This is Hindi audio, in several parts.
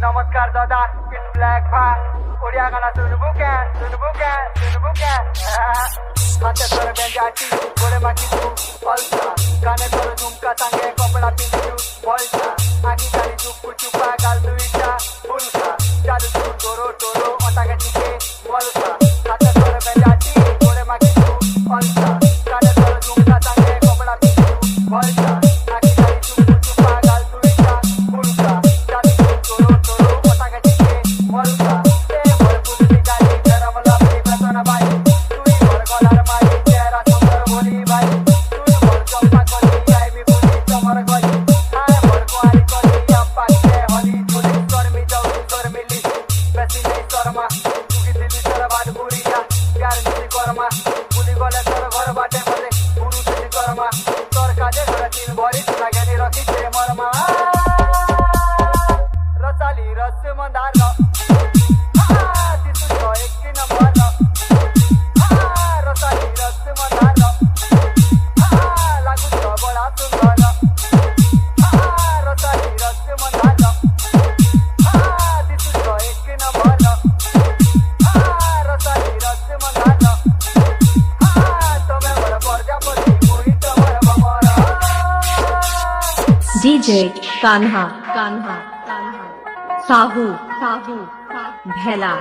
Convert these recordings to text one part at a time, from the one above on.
नमस्कार दादा इट्स ब्लैक भा ओडिया गाना सुनबू क्या हाथे तोर बेंजाटी गोरे माटी तू पलसा काने तोर झुमका सांगे कपड़ा पिंजू बोलसा आगी गाली चुप चुपा गाल दुईटा बुलका जादू तू टोरो टोरो अटाके टिके बोलसा हाथे तोर बेंजाटी गोरे माटी तू पलसा काने तोर झुमका सांगे कपड़ा पिंजू बोलसा आगी गाली चुप चुपा गाल दुईटा बुलका जादू तू टोरो टोरो अटाके टिके बोलसा ए मोर बुद्धि गाली गरम लापी बेतना बाई DJ कान्हा साहू भेला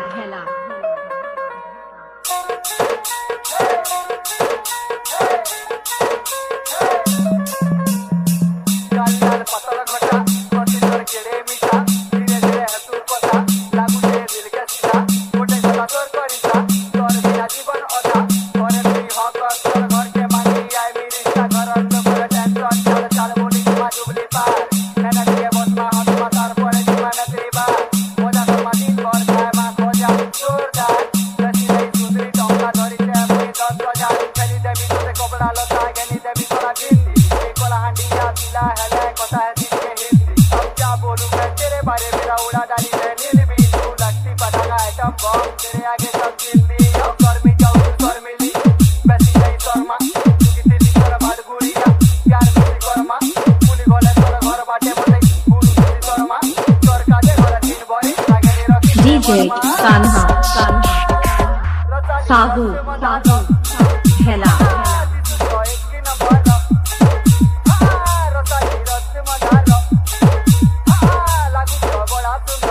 DJ कान्हा साहू भेला लागू